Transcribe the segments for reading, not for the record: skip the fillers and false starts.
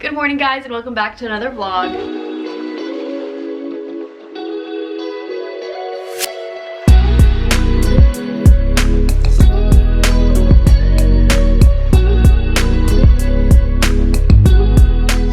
Good morning guys and welcome back to another vlog.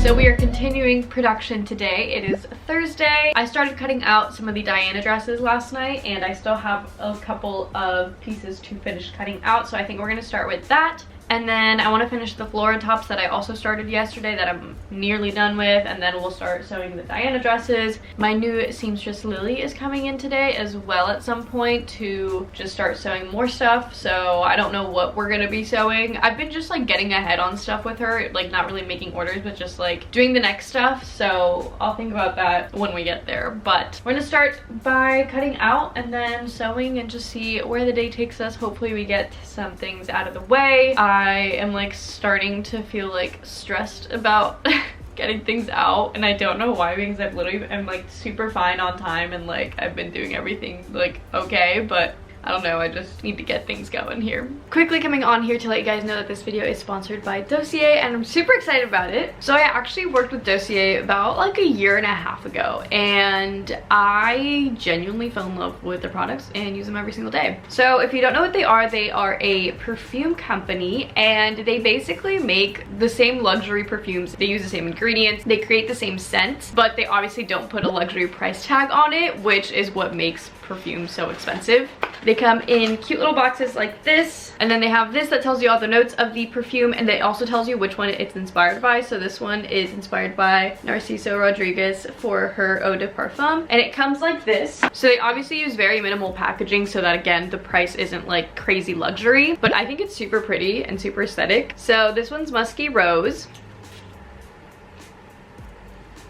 So we are continuing production today. It is Thursday. I started cutting out some of the Diana dresses last night and I still have a couple of pieces to finish cutting out. So I think we're gonna start with that. And then I want to finish the floral tops that I also started yesterday that I'm nearly done with, and then we'll start sewing the Diana dresses. My new seamstress Lily is coming in today as well at some point to just start sewing more stuff, so I don't know what we're gonna be sewing. I've been just like getting ahead on stuff with her, like not really making orders but just like doing the next stuff, so I'll think about that when we get there. But we're gonna start by cutting out and then sewing and just see where the day takes us. Hopefully we get some things out of the way. I am like starting to feel like stressed about getting things out, and I don't know why, because I've literally I'm like super fine on time and like I've been doing everything like okay, but I don't know, I just need to get things going here. Quickly coming on here to let you guys know that this video is sponsored by Dossier and I'm super excited about it. So I actually worked with Dossier about like a year and a half ago and I genuinely fell in love with their products and use them every single day. So if you don't know what they are a perfume company and they basically make the same luxury perfumes. They use the same ingredients, they create the same scents, but they obviously don't put a luxury price tag on it, which is what makes perfume so expensive. They come in cute little boxes like this, and then they have this that tells you all the notes of the perfume, and it also tells you which one it's inspired by. So this one is inspired by Narciso Rodriguez for her eau de parfum, and it comes like this. So they obviously use very minimal packaging so that again the price isn't like crazy luxury, but I think it's super pretty and super aesthetic. So this one's Musky Rose.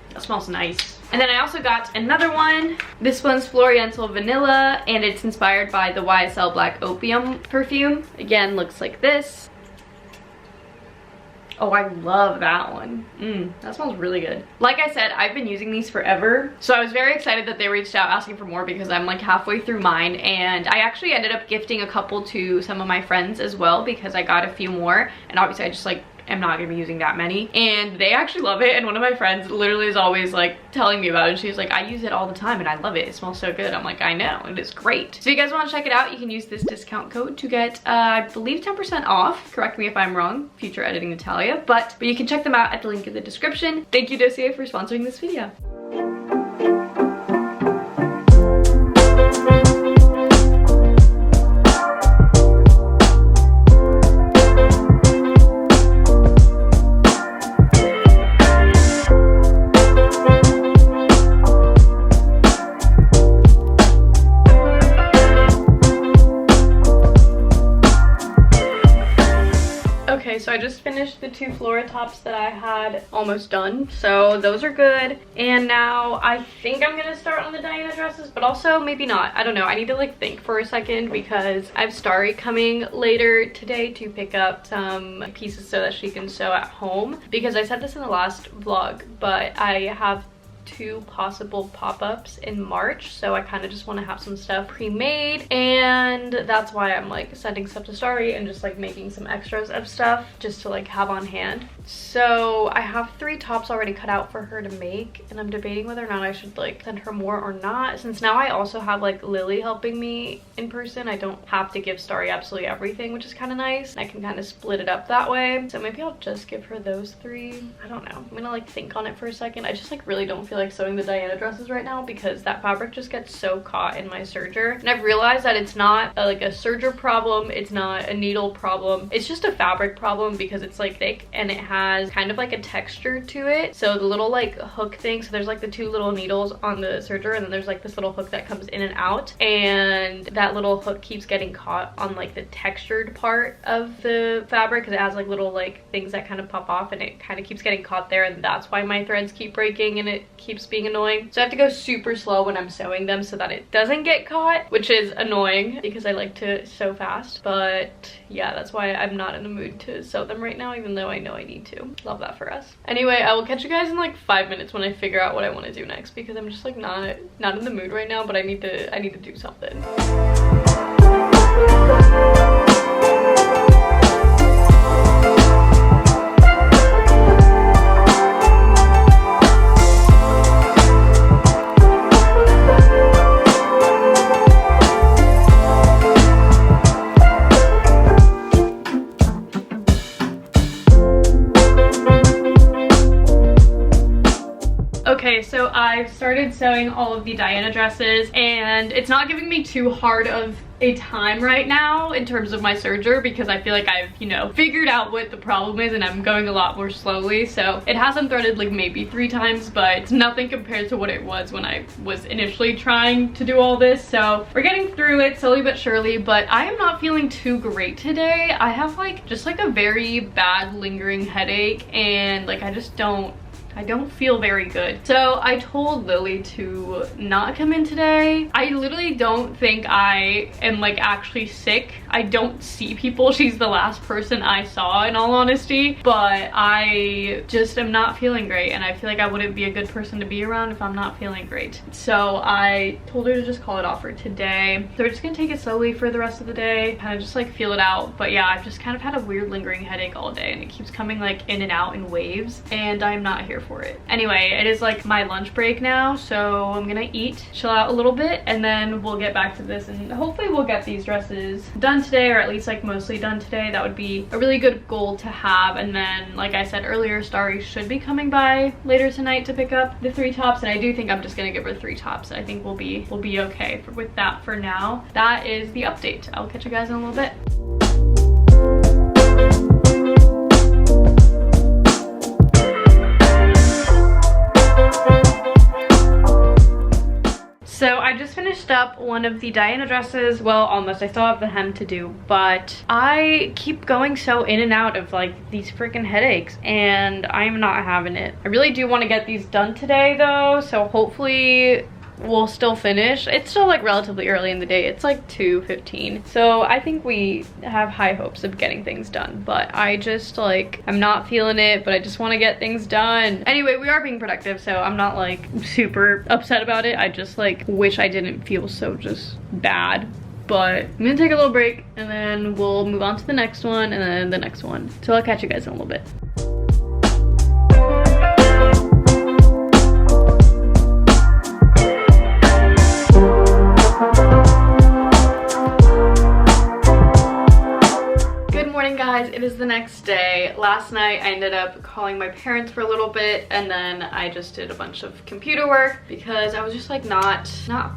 That smells nice. And then I also got another one. This one's Floriental Vanilla, and it's inspired by the WASIL Black Opium perfume. Again, looks like this. Oh, I love that one. That smells really good. Like I said, I've been using these forever. So I was very excited that they reached out asking for more because I'm like halfway through mine. And I actually ended up gifting a couple to some of my friends as well because I got a few more. And obviously I just like I'm not gonna be using that many, and they actually love it. And one of my friends literally is always like telling me about it. She's like, I use it all the time and I love it, it smells so good. I'm like, I know, it is great. So if you guys want to check it out, you can use this discount code to get I believe 10% off. Correct me if I'm wrong, future editing Natalia, but you can check them out at the link in the description. Thank you Dossier for sponsoring this video. So I just finished the two flora tops that I had almost done, so those are good. And now I think I'm gonna start on the Diana dresses, but also maybe not. I don't know, I need to like think for a second because I have Starry coming later today to pick up some pieces so that she can sew at home, because I said this in the last vlog, but I have two possible pop-ups in March, so I kind of just want to have some stuff pre-made, and that's why I'm like sending stuff to Starry and just like making some extras of stuff just to like have on hand. So I have 3 tops already cut out for her to make, and I'm debating whether or not I should like send her more or not, since now I also have like Lily helping me in person. I don't have to give Starry absolutely everything, which is kind of nice. I can kind of split it up that way, so maybe I'll just give her those 3. I don't know, I'm gonna like think on it for a second. I just like really don't feel like sewing the Diana dresses right now because that fabric just gets so caught in my serger, and I've realized that it's not like a serger problem, it's not a needle problem, it's just a fabric problem because it's like thick and it has kind of like a texture to it. So the little like hook thing, so there's like the 2 little needles on the serger, and then there's like this little hook that comes in and out, and that little hook keeps getting caught on like the textured part of the fabric because it has like little like things that kind of pop off, and it kind of keeps getting caught there, and that's why my threads keep breaking and it keeps being annoying. So I have to go super slow when I'm sewing them so that it doesn't get caught, which is annoying because I like to sew fast. But yeah, that's why I'm not in the mood to sew them right now, even though I know I need to. Love that for us. Anyway, I will catch you guys in like 5 minutes when I figure out what I want to do next, because I'm just like not in the mood right now, but I need to do something. Okay, so I've started sewing all of the Diana dresses, and it's not giving me too hard of a time right now in terms of my serger because I feel like I've, you know, figured out what the problem is and I'm going a lot more slowly. So it hasn't threaded like maybe 3 times, but it's nothing compared to what it was when I was initially trying to do all this. So we're getting through it slowly but surely, but I am not feeling too great today. I have like just like a very bad lingering headache, and like I don't feel very good. So I told Lily to not come in today. I literally don't think I am like actually sick. I don't see people. She's the last person I saw, in all honesty, but I just am not feeling great, and I feel like I wouldn't be a good person to be around if I'm not feeling great. So I told her to just call it off for today. So we're just gonna take it slowly for the rest of the day, kind of just like feel it out. But yeah, I've just kind of had a weird lingering headache all day, and it keeps coming like in and out in waves, and I'm not here for it. Anyway, it is like my lunch break now, so I'm gonna eat, chill out a little bit, and then we'll get back to this, and hopefully we'll get these dresses done today, or at least like mostly done today. That would be a really good goal to have. And then, like I said earlier, Starry should be coming by later tonight to pick up the 3 tops, and I do think I'm just gonna give her 3 tops. I think we'll be okay with that for now. That is the update. I'll catch you guys in a little bit. So I just finished up one of the Diana dresses. Well, almost. I still have the hem to do, but I keep going so in and out of like these freaking headaches, and I'm not having it. I really do want to get these done today though, so hopefully we'll still finish. It's still like relatively early in the day. It's like 2:15, so I think we have high hopes of getting things done, but I just like, I'm not feeling it, but I just want to get things done. Anyway, we are being productive, so I'm not like super upset about it. I just like wish I didn't feel so just bad. But I'm gonna take a little break, and then we'll move on to the next one, and then the next one. So I'll catch you guys in a little bit. Guys, it is the next day. Last night I ended up calling my parents for a little bit, and then I just did a bunch of computer work because I was just like not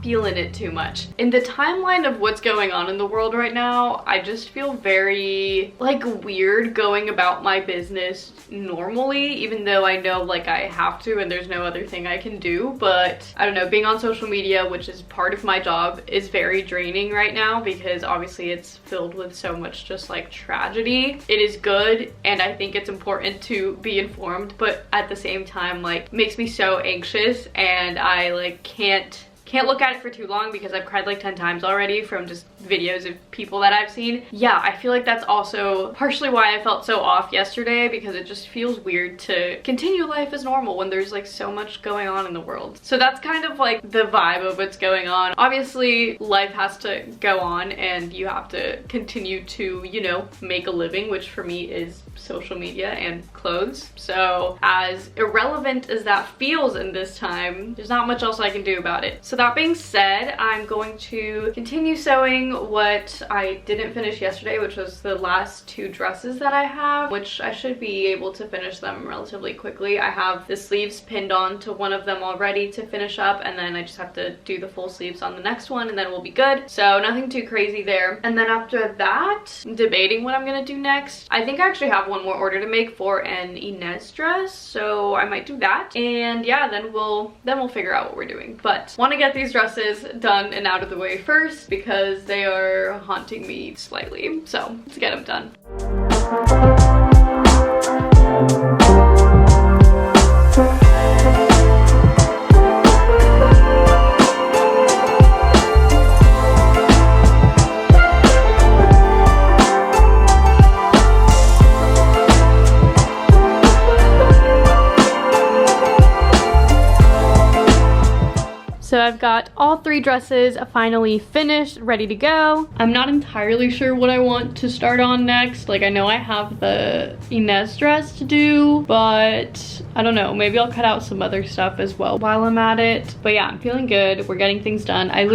feeling it too much. In the timeline of what's going on in the world right now, I just feel very like weird going about my business normally, even though I know like I have to and there's no other thing I can do. But I don't know, being on social media, which is part of my job, is very draining right now because obviously it's filled with so much just like tragedy. It is good, and I think it's important to be informed, but at the same time like makes me so anxious, and I like can't look at it for too long because I've cried like 10 times already from just videos of people that I've seen. Yeah, I feel like that's also partially why I felt so off yesterday, because it just feels weird to continue life as normal when there's like so much going on in the world. So that's kind of like the vibe of what's going on. Obviously life has to go on, and you have to continue to, you know, make a living, which for me is social media and clothes. So as irrelevant as that feels in this time, there's not much else I can do about it. So that being said, I'm going to continue sewing what I didn't finish yesterday, which was the last 2 dresses that I have, which I should be able to finish them relatively quickly. I have the sleeves pinned on to one of them already to finish up, and then I just have to do the full sleeves on the next one, and then we'll be good. So nothing too crazy there. And then after that, I'm debating what I'm gonna do next. I think I actually have one more order to make for an Inez dress, so I might do that. And yeah, then we'll figure out what we're doing. But want to get these dresses done and out of the way first because they are haunting me slightly. So let's get them done. So I've got all 3 dresses finally finished, ready to go. I'm not entirely sure what I want to start on next. Like, I know I have the Inez dress to do, but I don't know, maybe I'll cut out some other stuff as well while I'm at it. But yeah, I'm feeling good. We're getting things done. I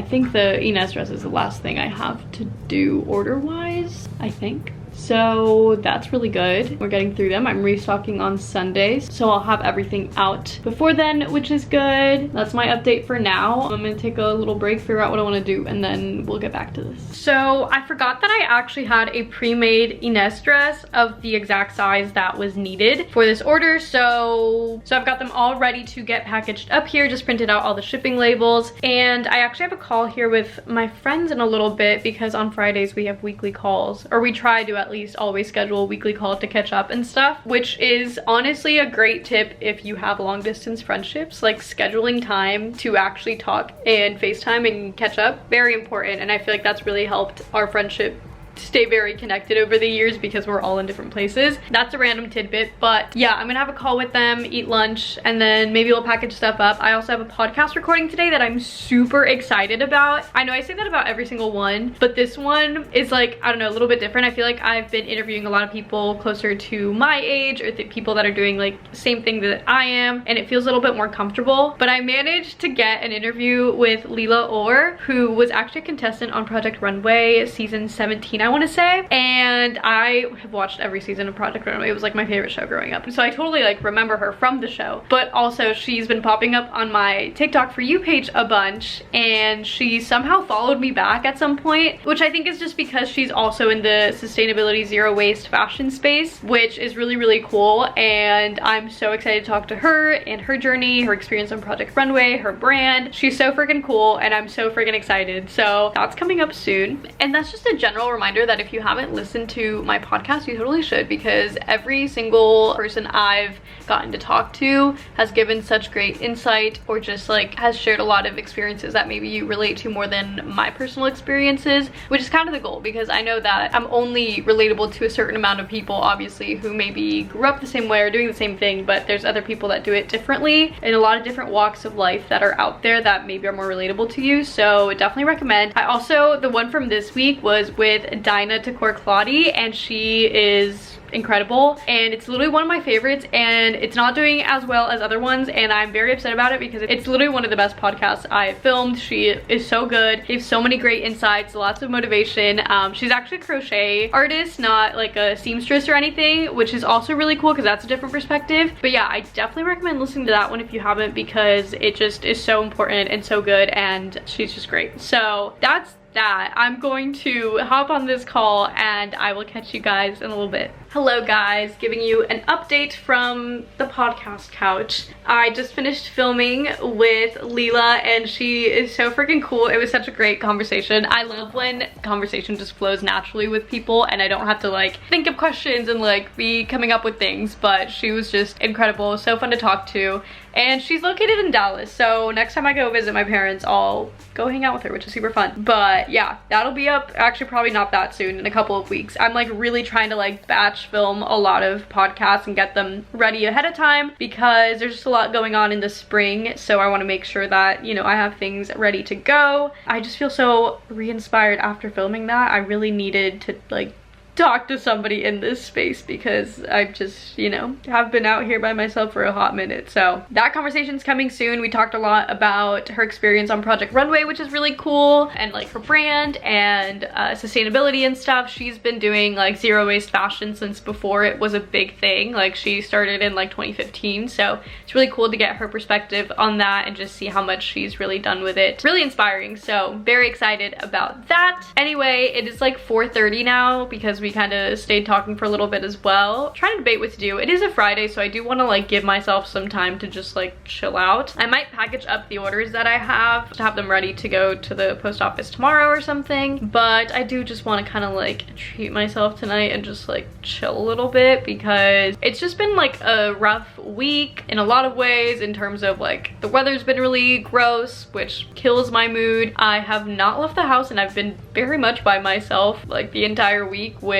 think the Inez dress is the last thing I have to do order-wise, I think. So that's really good. We're getting through them. I'm restocking on Sundays, so I'll have everything out before then, which is good. That's my update for now. I'm gonna take a little break, figure out what I want to do, and then we'll get back to this. So I forgot that I actually had a pre-made Ines dress of the exact size that was needed for this order. So I've got them all ready to get packaged up here, just printed out all the shipping labels. And I actually have a call here with my friends in a little bit because on Fridays we have weekly calls, or we try to at least always schedule a weekly call to catch up and stuff, which is honestly a great tip if you have long distance friendships. Like, scheduling time to actually talk and FaceTime and catch up, very important. And I feel like that's really helped our friendship stay very connected over the years because we're all in different places. That's a random tidbit, but yeah, I'm gonna have a call with them, eat lunch, and then maybe we'll package stuff up. I also have a podcast recording today that I'm super excited about. I know I say that about every single one, but this one is like, I don't know, a little bit different. I feel like I've been interviewing a lot of people closer to my age, or the people that are doing like the same thing that I am, and it feels a little bit more comfortable. But I managed to get an interview with Leela Orr, who was actually a contestant on Project Runway season 17, I want to say, and I have watched every season of Project Runway. It was like my favorite show growing up, so I totally like remember her from the show. But also she's been popping up on my TikTok For You page a bunch, and she somehow followed me back at some point, which I think is just because she's also in the sustainability, zero waste fashion space, which is really, really cool. And I'm so excited to talk to her and her journey, her experience on Project Runway, her brand. She's so freaking cool, and I'm so freaking excited. So that's coming up soon. And that's just a general reminder that if you haven't listened to my podcast, you totally should, because every single person I've gotten to talk to has given such great insight, or just like has shared a lot of experiences that maybe you relate to more than my personal experiences, which is kind of the goal, because I know that I'm only relatable to a certain amount of people, obviously, who maybe grew up the same way or doing the same thing, but there's other people that do it differently in a lot of different walks of life that are out there that maybe are more relatable to you. So definitely recommend. I also, the one from this week was with Dinah Takor Claudia, and she is incredible, and it's literally one of my favorites, and it's not doing as well as other ones, and I'm very upset about it because it's literally one of the best podcasts I filmed. She is so good, gives so many great insights, lots of motivation. She's actually a crochet artist, not like a seamstress or anything, which is also really cool because that's a different perspective. But yeah, I definitely recommend listening to that one if you haven't, because it just is so important and so good, and she's just great. So that's that. I'm going to hop on this call and I will catch you guys in a little bit. Hello guys, giving you an update from the podcast couch. I just finished filming with Leela, and she is so freaking cool. It was such a great conversation. I love when conversation just flows naturally with people and I don't have to like think of questions and like be coming up with things, but she was just incredible, so fun to talk to. And she's located in Dallas, so next time I go visit my parents, I'll go hang out with her, which is super fun. But yeah, that'll be up, actually probably not that soon, in a couple of weeks. I'm like really trying to like batch film a lot of podcasts and get them ready ahead of time, because there's just a lot going on in the spring, so I want to make sure that, you know, I have things ready to go. I just feel so re-inspired after filming that. I really needed to like talk to somebody in this space because I just, you know, have been out here by myself for a hot minute. So that conversation's coming soon. We talked a lot about her experience on Project Runway, which is really cool, and like her brand and sustainability and stuff. She's been doing like zero waste fashion since before it was a big thing. Like she started in like 2015, so it's really cool to get her perspective on that and just see how much she's really done with it. Really inspiring, so very excited about that. Anyway, it is like 4:30 now because we kind of stayed talking for a little bit as well. Trying to debate what to do. It is a Friday, so I do want to like give myself some time to just like chill out. I might package up the orders that I have to have them ready to go to the post office tomorrow or something, but I do just want to kind of like treat myself tonight and just like chill a little bit, because it's just been like a rough week in a lot of ways, in terms of like the weather's been really gross, which kills my mood. I have not left the house and I've been very much by myself like the entire week, which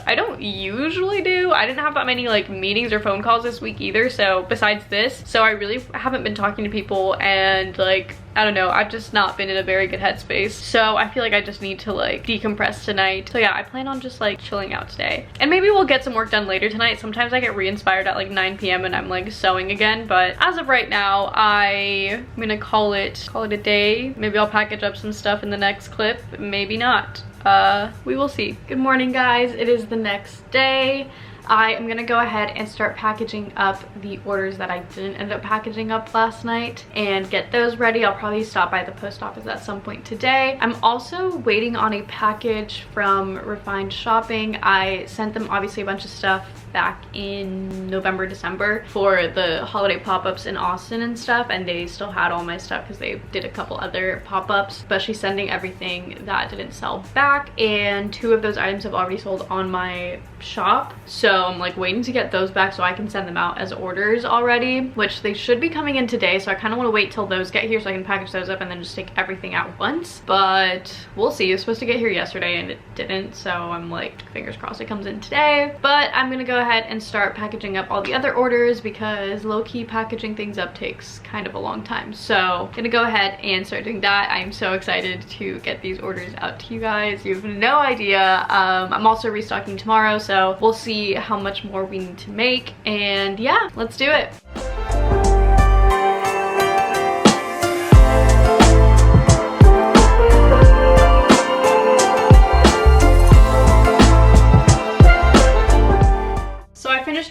I don't usually do. I didn't have that many like meetings or phone calls this week either, so besides this, so I really haven't been talking to people, and like I don't know, I've just not been in a very good headspace, so I feel like I just need to like decompress tonight. So yeah, I plan on just like chilling out today, and maybe we'll get some work done later tonight. Sometimes I get re-inspired at like 9 p.m. and I'm like sewing again, but as of right now I'm gonna call it a day. Maybe I'll package up some stuff in the next clip, maybe not. we will see. Good morning, guys. It is the next day. I am gonna go ahead and start packaging up the orders that I didn't end up packaging up last night and get those ready. I'll probably stop by the post office at some point today. I'm also waiting on a package from Refined Shopping. I sent them obviously a bunch of stuff back in November, December for the holiday pop-ups in Austin and stuff, and they still had all my stuff because they did a couple other pop-ups, but she's sending everything that didn't sell back, and 2 of those items have already sold on my shop, so I'm like waiting to get those back so I can send them out as orders already, which they should be coming in today, so I kind of want to wait till those get here so I can package those up and then just take everything out once, but we'll see. It was supposed to get here yesterday and it didn't, so I'm like fingers crossed it comes in today, but I'm gonna go ahead and start packaging up all the other orders because low-key packaging things up takes kind of a long time. So I'm gonna go ahead and start doing that. I'm so excited to get these orders out to you guys. You have no idea. I'm also restocking tomorrow, so we'll see how much more we need to make, and yeah, let's do it.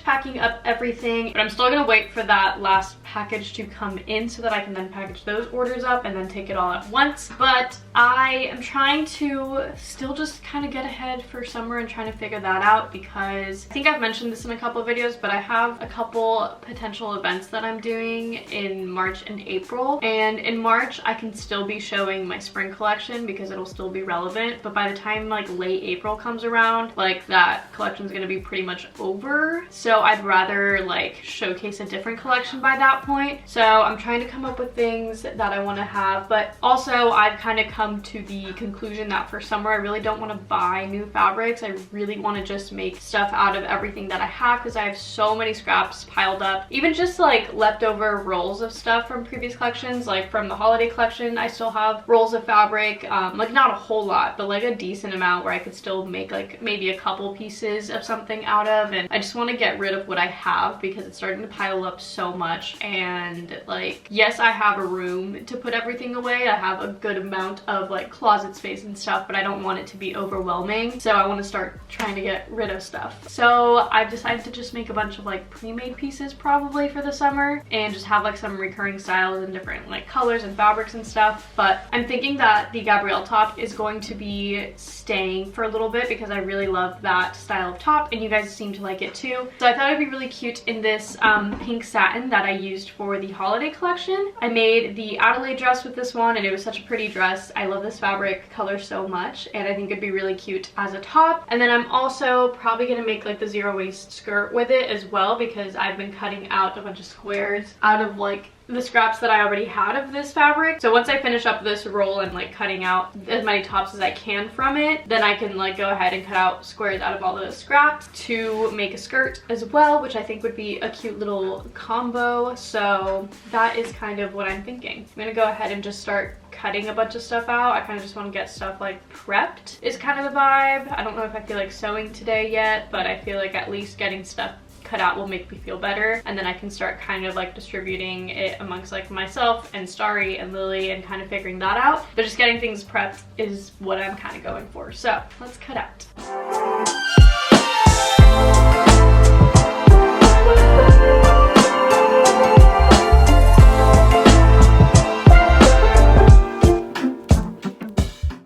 Packing up everything, but I'm still gonna wait for that last package to come in so that I can then package those orders up and then take it all at once. But I am trying to still just kind of get ahead for summer and trying to figure that out, because I think I've mentioned this in a couple of videos, but I have a couple potential events that I'm doing in March and April, and in March I can still be showing my spring collection because it'll still be relevant, but by the time like late April comes around, like that collection is going to be pretty much over, so I'd rather like showcase a different collection by that point. So I'm trying to come up with things that I want to have, but also I've kind of come to the conclusion that for summer I really don't want to buy new fabrics. I really want to just make stuff out of everything that I have because I have so many scraps piled up, even just like leftover rolls of stuff from previous collections. Like from the holiday collection I still have rolls of fabric, like not a whole lot but like a decent amount where I could still make like maybe a couple pieces of something out of, and I just want to get rid of what I have because it's starting to pile up so much. And like, yes, I have a room to put everything away, I have a good amount of like closet space and stuff, but I don't want it to be overwhelming, so I want to start trying to get rid of stuff. So I've decided to just make a bunch of like pre-made pieces probably for the summer and just have like some recurring styles and different like colors and fabrics and stuff. But I'm thinking that the Gabrielle top is going to be staying for a little bit because I really love that style of top and you guys seem to like it too. So I thought it'd be really cute in this pink satin that I used for the holiday collection. I made the Adelaide dress with this one and it was such a pretty dress. I love this fabric color so much and I think it'd be really cute as a top. And then I'm also probably gonna make like the zero waist skirt with it as well because I've been cutting out a bunch of squares out of like the scraps that I already had of this fabric. So once I finish up this roll and like cutting out as many tops as I can from it, then I can like go ahead and cut out squares out of all those scraps to make a skirt as well, which I think would be a cute little combo. So that is kind of what I'm thinking. I'm gonna go ahead and just start cutting a bunch of stuff out. I kind of just want to get stuff like prepped is kind of the vibe. I don't know if I feel like sewing today yet, but I feel like at least getting stuff cut out will make me feel better, and then I can start kind of like distributing it amongst like myself and Starry and Lily and kind of figuring that out. But just getting things prepped is what I'm kind of going for. So let's cut out.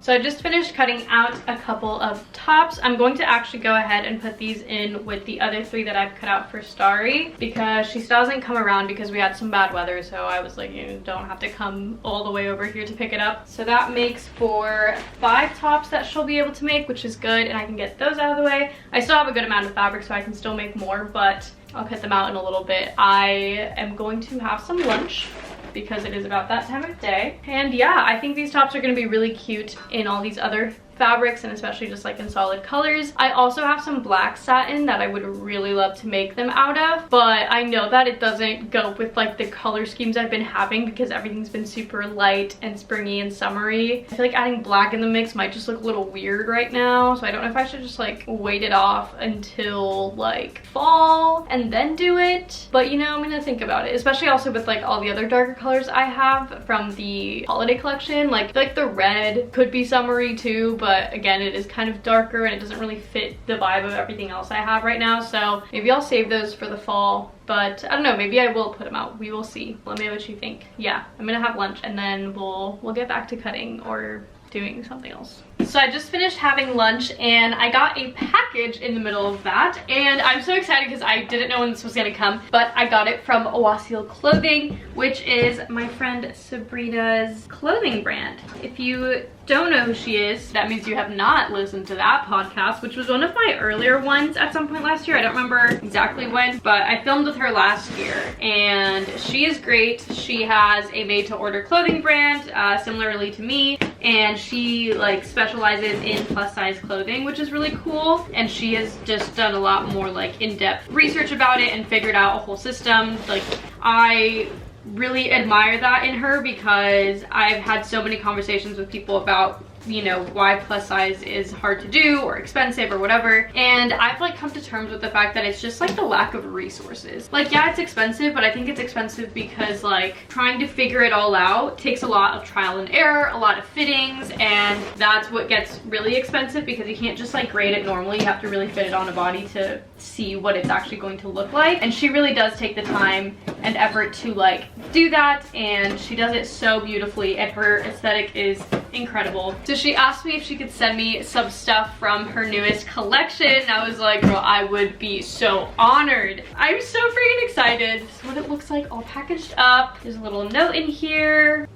So I just finished cutting out a couple of tops. I'm going to actually go ahead and put these in with the other 3 that I've cut out for Starry because she still hasn't come around because we had some bad weather, so I was like, you don't have to come all the way over here to pick it up. So that makes for 5 tops that she'll be able to make, which is good, and I can get those out of the way. I still have a good amount of fabric so I can still make more, but I'll cut them out in a little bit. I am going to have some lunch because it is about that time of day. And yeah, I think these tops are gonna be really cute in all these other fabrics and especially just like in solid colors. I also have some black satin that I would really love to make them out of, but I know that it doesn't go with like the color schemes I've been having because everything's been super light and springy and summery. I feel like adding black in the mix might just look a little weird right now, so I don't know if I should just like wait it off until like fall and then do it, but you know, I'm gonna think about it, especially also with like all the other darker colors I have from the holiday collection. Like the red could be summery too, but again, it is kind of darker and it doesn't really fit the vibe of everything else I have right now. So maybe I'll save those for the fall, but I don't know, maybe I will put them out. We will see. Let me know what you think. Yeah, I'm gonna have lunch and then we'll get back to cutting or doing something else. So I just finished having lunch and I got a package in the middle of that, and I'm so excited because I didn't know when this was gonna come, but I got it from WASIL Clothing, which is my friend Sabrina's clothing brand. If you don't know who she is, that means you have not listened to that podcast, which was one of my earlier ones at some point last year. I don't remember exactly when, but I filmed with her last year and she is great. She has a made-to-order clothing brand, similarly to me, and she like specializes in plus size clothing, which is really cool. And she has just done a lot more like in-depth research about it and figured out a whole system. Like, I really admire that in her because I've had so many conversations with people about, you know, why plus size is hard to do or expensive or whatever, and I've like come to terms with the fact that it's just like the lack of resources. Like, yeah, it's expensive, but I think it's expensive because like trying to figure it all out takes a lot of trial and error, a lot of fittings, and that's what gets really expensive because you can't just like grade it normally. You have to really fit it on a body to see what it's actually going to look like, and she really does take the time and effort to like do that, and she does it so beautifully, and her aesthetic is incredible. So she asked me if she could send me some stuff from her newest collection, and I was like, girl, I would be so honored. I'm so freaking excited. This is what it looks like all packaged up. There's a little note in here.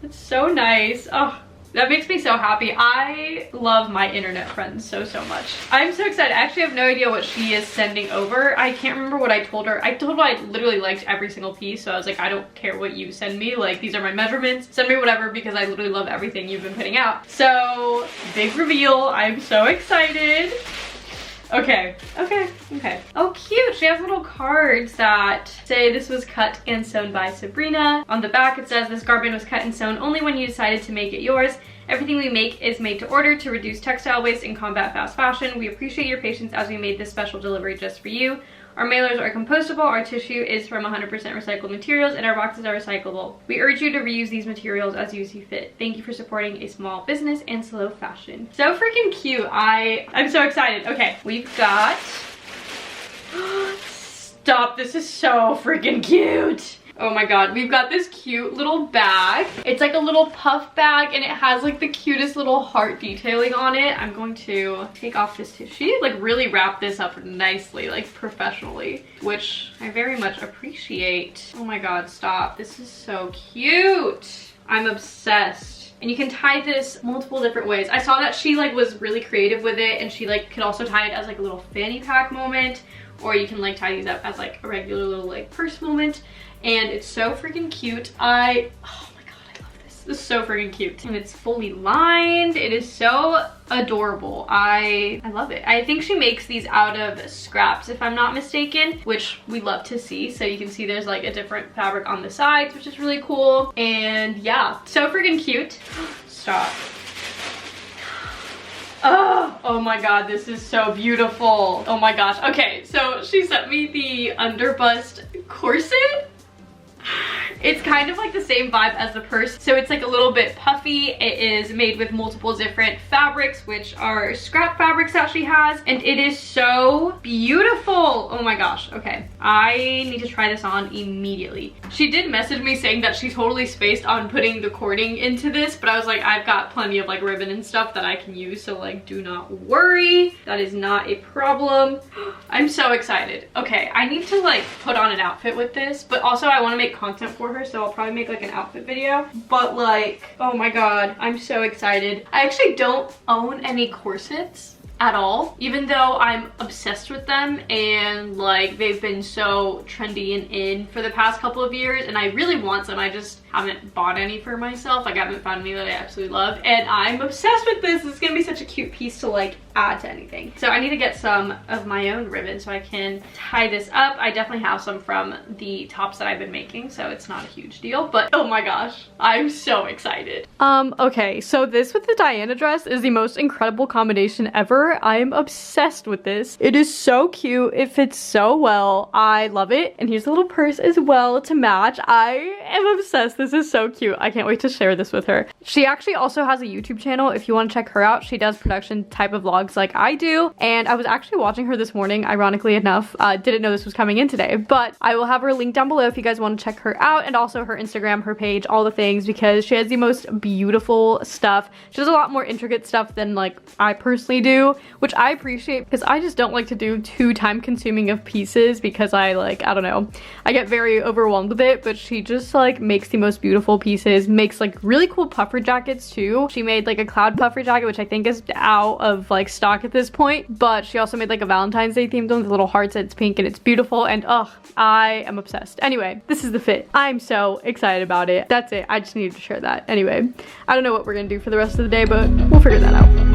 It's so nice. Oh, that makes me so happy. I love my internet friends so much. I'm so excited. I actually have no idea what she is sending over. I can't remember what I told her. I told her I literally liked every single piece, so I was like, I don't care what you send me. Like, these are my measurements. Send me whatever because I literally love everything you've been putting out. So, big reveal. I'm so excited. Okay. Oh, cute. She has little cards that say this was cut and sewn by Sabrina. On the back it says, this garment was cut and sewn only when you decided to make it yours. Everything we make is made to order to reduce textile waste and combat fast fashion. We appreciate your patience as we made this special delivery just for you. Our mailers are compostable, our tissue is from 100% recycled materials, and our boxes are recyclable. We urge you to reuse these materials as you see fit. Thank you for supporting a small business and slow fashion. So freaking cute. I'm so excited. Okay, we've got... Stop, this is so freaking cute. Oh my god, we've got this cute little bag. It's like a little puff bag and it has like the cutest little heart detailing on it. I'm going to take off this tissue. She like really wrapped this up nicely, like professionally, which I very much appreciate. Oh my god, stop. This is so cute. I'm obsessed. And you can tie this multiple different ways. I saw that she like was really creative with it, and she like could also tie it as like a little fanny pack moment, or you can like tie these up as like a regular little like purse moment. And it's so freaking cute. Oh my god, I love this. This is so freaking cute. And it's fully lined. It is so adorable. I love it. I think she makes these out of scraps, if I'm not mistaken, which we love to see. So you can see there's like a different fabric on the sides, which is really cool. And yeah, so freaking cute. Stop. Oh my god, this is so beautiful. Oh my gosh. Okay, so she sent me the underbust corset. It's kind of like the same vibe as the purse, so it's like a little bit puffy. It is made with multiple different fabrics, which are scrap fabrics that she has, and it is so beautiful. Oh my gosh. Okay, I need to try this on immediately. She did message me saying that she totally spaced on putting the cording into this, but I was like, I've got plenty of like ribbon and stuff that I can use, so like do not worry, that is not a problem. I'm so excited. Okay, I need to like put on an outfit with this, but also I want to make content for her, so I'll probably make like an outfit video. But like, oh my god, I'm so excited. I actually don't own any corsets at all, even though I'm obsessed with them, and like they've been so trendy and in for the past couple of years, and I really want some. I just haven't bought any for myself. Like, I haven't found any that I absolutely love, and I'm obsessed with this. It's gonna be such a cute piece to like add to anything. So I need to get some of my own ribbon so I can tie this up. I definitely have some from the tops that I've been making, so it's not a huge deal, but oh my gosh, I'm so excited. Okay, so this with the Diana dress is the most incredible combination ever. I am obsessed with this. It is so cute. It fits so well. I love it. And here's a little purse as well to match. I am obsessed. This is so cute. I can't wait to share this with her. She actually also has a YouTube channel if you want to check her out. She does production type of vlogs like I do, and I was actually watching her this morning, ironically enough. Didn't know this was coming in today, but I will have her link down below if you guys want to check her out, and also her Instagram, her page, all the things, because she has the most beautiful stuff. She does a lot more intricate stuff than like I personally do, which I appreciate because I just don't like to do too time consuming of pieces because I don't know, I get very overwhelmed with it. But she just like makes the most beautiful pieces, makes like really cool puffer jackets too. She made like a cloud puffer jacket, which I think is out of like stock at this point, but she also made like a Valentine's Day themed one with little hearts and it's pink and it's beautiful, and oh, I am obsessed. Anyway, this is the fit. I'm so excited about it. That's it. I just needed to share that. Anyway, I don't know what we're gonna do for the rest of the day, but we'll figure that out.